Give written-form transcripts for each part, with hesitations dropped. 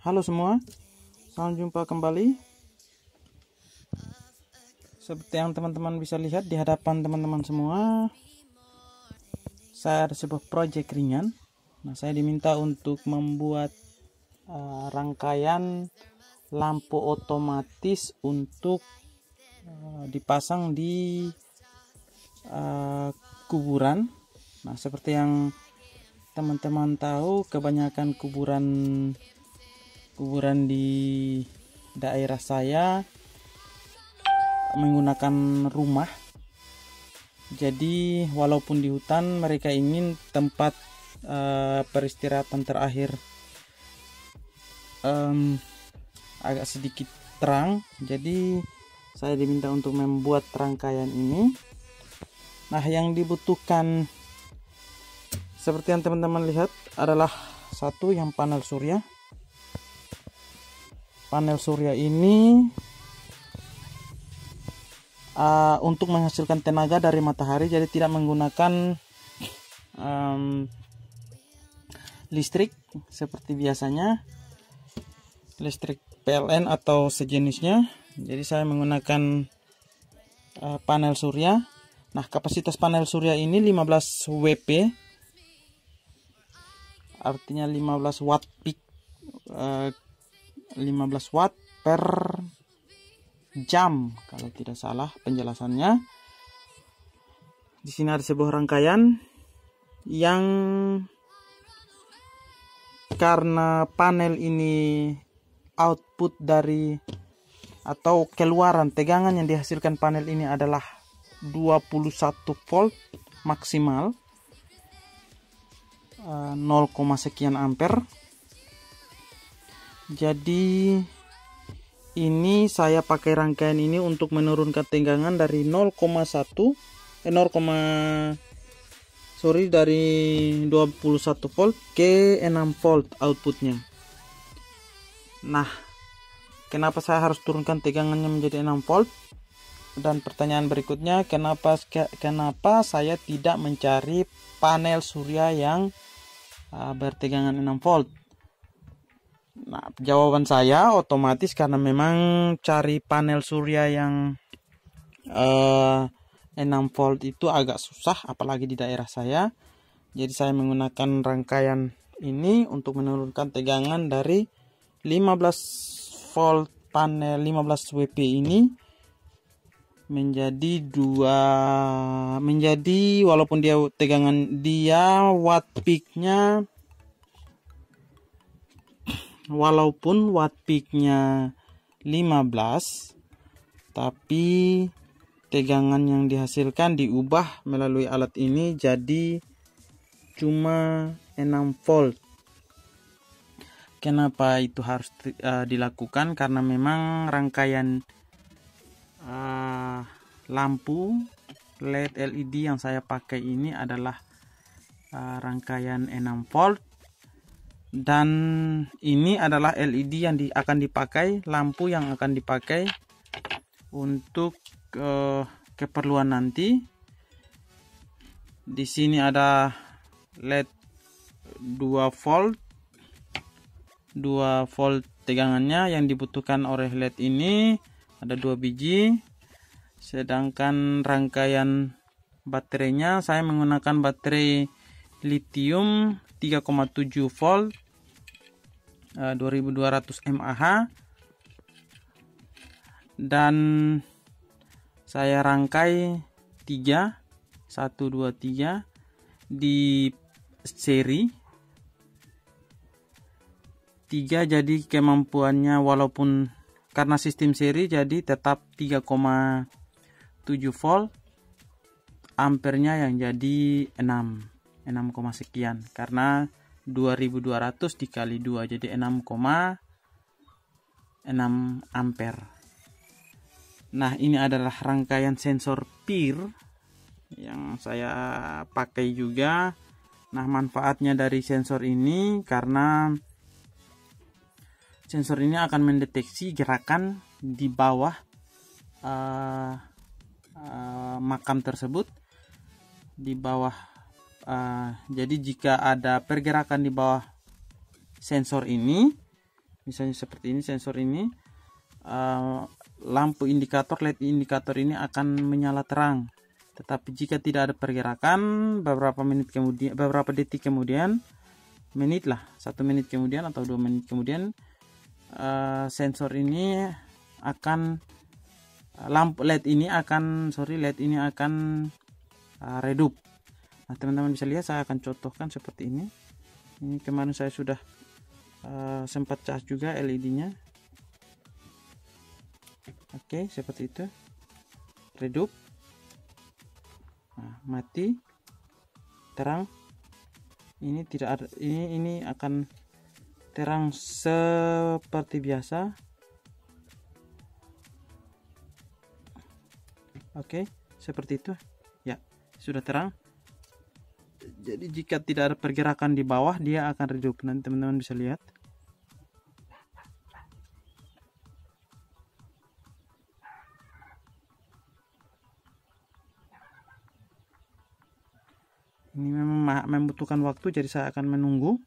Halo semua, salam jumpa kembali. Seperti yang teman-teman bisa lihat di hadapan teman-teman semua, saya ada sebuah proyek ringan. Nah, saya diminta untuk membuat rangkaian lampu otomatis untuk dipasang di kuburan. Nah, seperti yang teman-teman tahu, kebanyakan kuburan di daerah saya menggunakan rumah. Jadi walaupun di hutan, mereka ingin tempat peristirahatan terakhir agak sedikit terang. Jadi saya diminta untuk membuat rangkaian ini. Nah, yang dibutuhkan seperti yang teman-teman lihat adalah satu yang panel surya. Panel surya ini untuk menghasilkan tenaga dari matahari, jadi tidak menggunakan listrik seperti biasanya, listrik PLN atau sejenisnya. Jadi saya menggunakan panel surya. Nah, kapasitas panel surya ini 15 WP, artinya 15 watt peak, 15 watt per jam kalau tidak salah penjelasannya. Di sini ada sebuah rangkaian yang karena panel ini output dari atau keluaran tegangan yang dihasilkan panel ini adalah 21 volt maksimal, 0, sekian ampere. Jadi ini saya pakai rangkaian ini untuk menurunkan tegangan dari 21 volt ke 6 volt outputnya. Nah, kenapa saya harus turunkan tegangannya menjadi 6 volt? Dan pertanyaan berikutnya, kenapa saya tidak mencari panel surya yang bertegangan 6 volt? Nah, jawaban saya otomatis karena memang cari panel surya yang 6 volt itu agak susah, apalagi di daerah saya. Jadi saya menggunakan rangkaian ini untuk menurunkan tegangan dari 15 volt panel 15 WP ini menjadi walaupun watt peaknya 15, tapi tegangan yang dihasilkan diubah melalui alat ini jadi cuma 6 volt. Kenapa itu harus dilakukan? Karena memang rangkaian lampu LED yang saya pakai ini adalah rangkaian 6 volt, dan ini adalah LED yang akan dipakai, lampu yang akan dipakai untuk keperluan nanti. Di sini ada LED 2 volt tegangannya. Yang dibutuhkan oleh LED ini ada 2 biji. Sedangkan rangkaian baterainya saya menggunakan baterai lithium 3,7 volt 2200 mAh, dan saya rangkai 3 di seri 3, jadi kemampuannya walaupun karena sistem seri jadi tetap 3,7 volt, ampernya yang jadi 6 sekian, karena 2200 dikali 2 jadi 6,6 ampere. Nah, ini adalah rangkaian sensor PIR yang saya pakai juga. Nah, manfaatnya dari sensor ini karena sensor ini akan mendeteksi gerakan di bawah makam tersebut, di bawah. Jadi jika ada pergerakan di bawah sensor ini, misalnya seperti ini, sensor ini, lampu indikator LED indikator ini akan menyala terang. Tetapi jika tidak ada pergerakan, beberapa detik kemudian, menit lah, 1 menit kemudian atau 2 menit kemudian, sensor ini akan lampu LED ini akan redup. Nah, teman-teman bisa lihat, saya akan contohkan seperti ini. Ini kemarin saya sudah sempat cas juga LED-nya. Oke, seperti itu. Redup. Nah, mati. Terang. Ini tidak ada, ini akan terang seperti biasa. Oke, seperti itu. Ya, sudah terang. Jadi jika tidak ada pergerakan di bawah, dia akan redup. Nanti teman-teman bisa lihat. Ini memang membutuhkan waktu, jadi saya akan menunggu.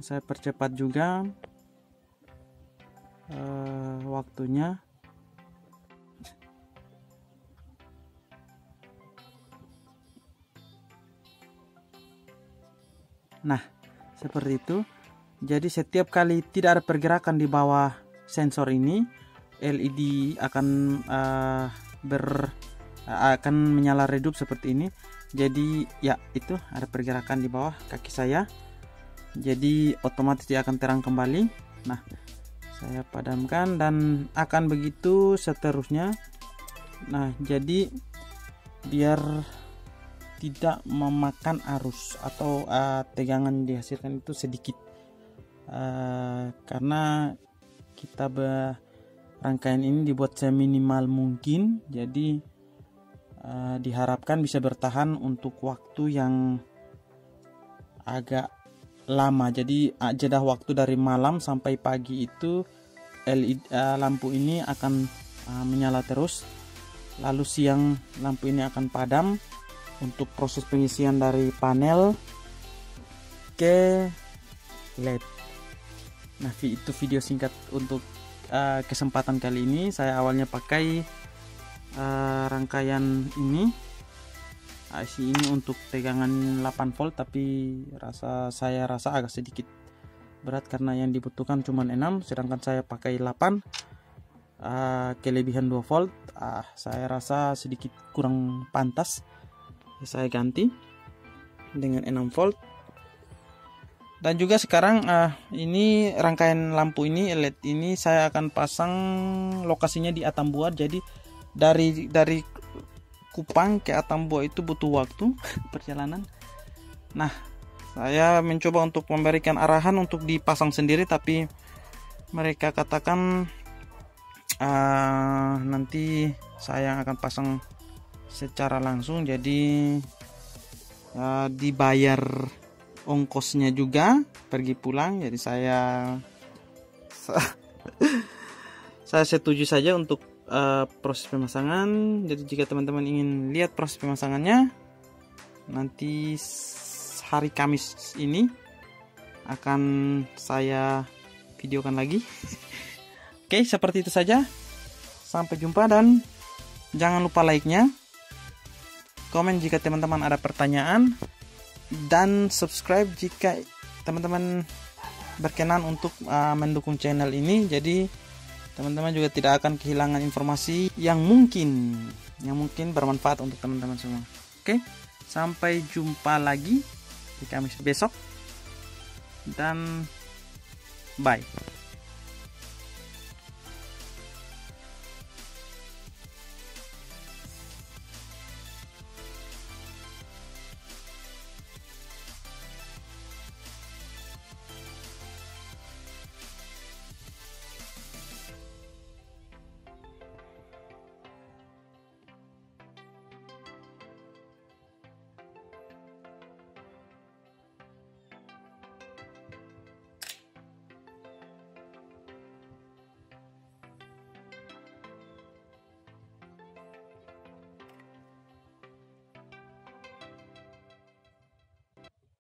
Saya percepat juga waktunya. Nah, seperti itu. Jadi setiap kali tidak ada pergerakan di bawah sensor ini, LED akan akan menyala redup seperti ini. Jadi ya, itu ada pergerakan di bawah kaki saya. Jadi otomatis dia akan terang kembali. Nah, saya padamkan dan akan begitu seterusnya. Nah, jadi biar tidak memakan arus atau tegangan dihasilkan itu sedikit, karena kita rangkaian ini dibuat seminimal mungkin, jadi diharapkan bisa bertahan untuk waktu yang agak lama. Jadi jeda waktu dari malam sampai pagi itu LED, lampu ini akan menyala terus, lalu siang lampu ini akan padam untuk proses pengisian dari panel ke LED. Nah, itu video singkat untuk kesempatan kali ini. Saya awalnya pakai rangkaian ini, IC ini untuk tegangan 8 volt, tapi saya rasa agak sedikit berat karena yang dibutuhkan cuma 6, sedangkan saya pakai 8, kelebihan 2 volt. Saya rasa sedikit kurang pantas. Saya ganti dengan 6 volt. Dan juga sekarang ini rangkaian lampu ini, LED ini saya akan pasang lokasinya di Atambua. Jadi dari Kupang ke Atambua itu butuh waktu perjalanan. Nah, saya mencoba untuk memberikan arahan untuk dipasang sendiri, tapi mereka katakan nanti saya akan pasang secara langsung, jadi dibayar ongkosnya juga pergi pulang. Jadi saya setuju saja untuk proses pemasangan. Jadi jika teman-teman ingin lihat proses pemasangannya, nanti hari Kamis ini akan saya videokan lagi. Oke, seperti itu saja. Sampai jumpa dan jangan lupa like-nya, komen jika teman-teman ada pertanyaan, dan subscribe jika teman-teman berkenan untuk mendukung channel ini. Jadi teman-teman juga tidak akan kehilangan informasi yang mungkin bermanfaat untuk teman-teman semua. Oke, sampai jumpa lagi di Kamis besok, dan bye.